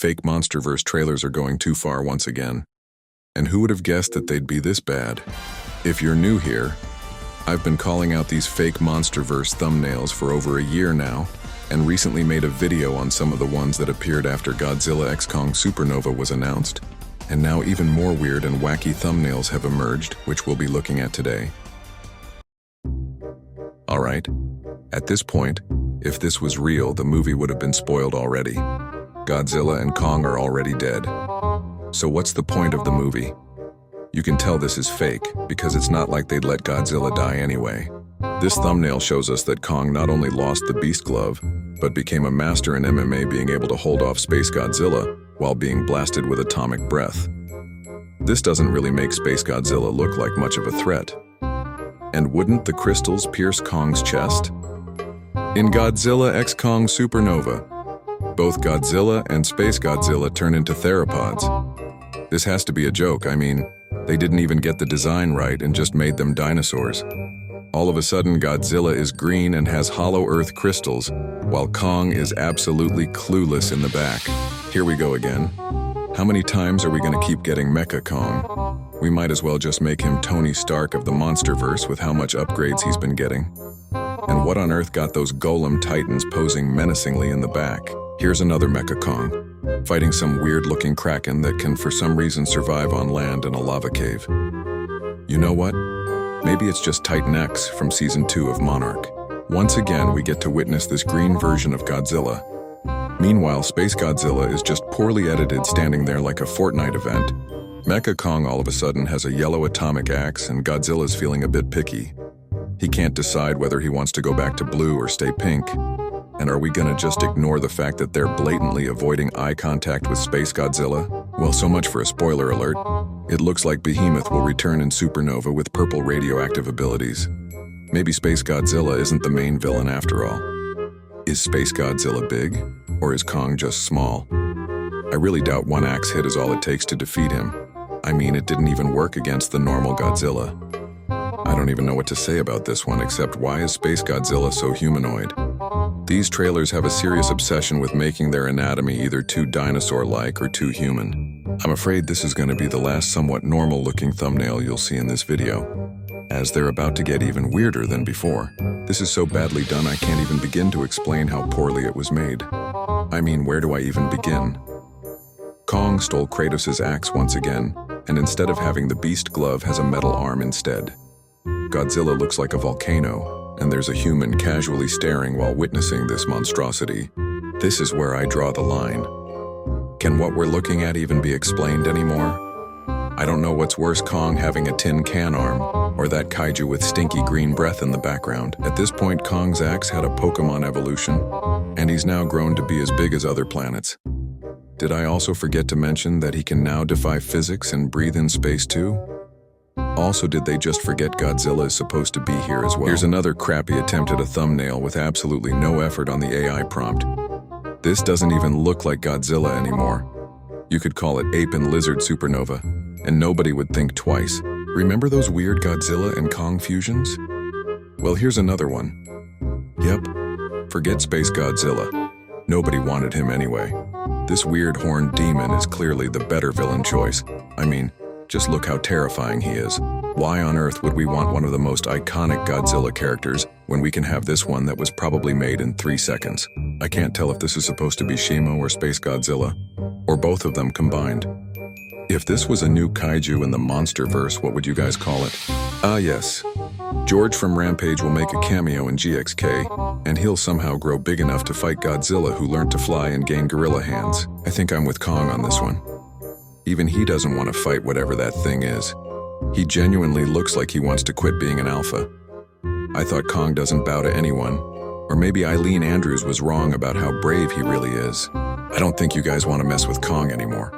fake Monsterverse trailers are going too far once again. And who would have guessed that they'd be this bad? If you're new here, I've been calling out these fake Monsterverse thumbnails for over a year now, and recently made a video on some of the ones that appeared after Godzilla x Kong Supernova was announced. And now even more weird and wacky thumbnails have emerged, which we'll be looking at today. Alright, at this point, if this was real, the movie would have been spoiled already. Godzilla and Kong are already dead. So what's the point of the movie? You can tell this is fake, because it's not like they'd let Godzilla die anyway. This thumbnail shows us that Kong not only lost the Beast Glove, but became a master in MMA, being able to hold off Space Godzilla while being blasted with atomic breath. This doesn't really make Space Godzilla look like much of a threat. And wouldn't the crystals pierce Kong's chest? In Godzilla x Kong Supernova, both Godzilla and Space Godzilla turn into theropods. This has to be a joke. I mean, they didn't even get the design right and just made them dinosaurs. All of a sudden, Godzilla is green and has hollow earth crystals, while Kong is absolutely clueless in the back. Here we go again. How many times are we going to keep getting Mecha Kong? We might as well just make him Tony Stark of the Monsterverse with how much upgrades he's been getting. And what on earth got those golem titans posing menacingly in the back? Here's another Mecha Kong, fighting some weird-looking kraken that can for some reason survive on land in a lava cave. You know what? Maybe it's just Titan X from Season 2 of Monarch. Once again, we get to witness this green version of Godzilla. Meanwhile, Space Godzilla is just poorly edited, standing there like a Fortnite event. Mecha Kong all of a sudden has a yellow atomic axe, and Godzilla's feeling a bit picky. He can't decide whether he wants to go back to blue or stay pink. And are we gonna just ignore the fact that they're blatantly avoiding eye contact with Space Godzilla? Well, so much for a spoiler alert. It looks like Behemoth will return in Supernova with purple radioactive abilities. Maybe Space Godzilla isn't the main villain after all. Is Space Godzilla big? Or is Kong just small? I really doubt one axe hit is all it takes to defeat him. I mean, it didn't even work against the normal Godzilla. I don't even know what to say about this one, except why is Space Godzilla so humanoid? These trailers have a serious obsession with making their anatomy either too dinosaur-like or too human. I'm afraid this is going to be the last somewhat normal-looking thumbnail you'll see in this video, as they're about to get even weirder than before. This is so badly done I can't even begin to explain how poorly it was made. I mean, where do I even begin? Kong stole Kratos' axe once again, and instead of having the Beast Glove has a metal arm instead. Godzilla looks like a volcano, and there's a human casually staring while witnessing this monstrosity. This is where I draw the line. Can what we're looking at even be explained anymore? I don't know what's worse, Kong having a tin can arm, or that kaiju with stinky green breath in the background. At this point, Kong's axe had a Pokemon evolution, and he's now grown to be as big as other planets. Did I also forget to mention that he can now defy physics and breathe in space too? Also, did they just forget Godzilla is supposed to be here as well? Here's another crappy attempt at a thumbnail with absolutely no effort on the AI prompt. This doesn't even look like Godzilla anymore. You could call it Ape and Lizard Supernova, and nobody would think twice. Remember those weird Godzilla and Kong fusions? Well, here's another one. Yep, forget Space Godzilla. Nobody wanted him anyway. This weird horned demon is clearly the better villain choice. I mean, just look how terrifying he is. Why on earth would we want one of the most iconic Godzilla characters when we can have this one that was probably made in 3 seconds? I can't tell if this is supposed to be Shimo or Space Godzilla, or both of them combined. If this was a new kaiju in the Monsterverse, what would you guys call it? Ah yes, George from Rampage will make a cameo in GXK, and he'll somehow grow big enough to fight Godzilla, who learned to fly and gain gorilla hands. I think I'm with Kong on this one. Even he doesn't want to fight whatever that thing is. He genuinely looks like he wants to quit being an alpha. I thought Kong doesn't bow to anyone, or maybe Eileen Andrews was wrong about how brave he really is. I don't think you guys want to mess with Kong anymore.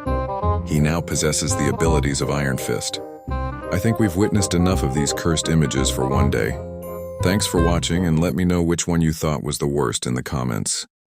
He now possesses the abilities of Iron Fist. I think we've witnessed enough of these cursed images for one day. Thanks for watching, and let me know which one you thought was the worst in the comments.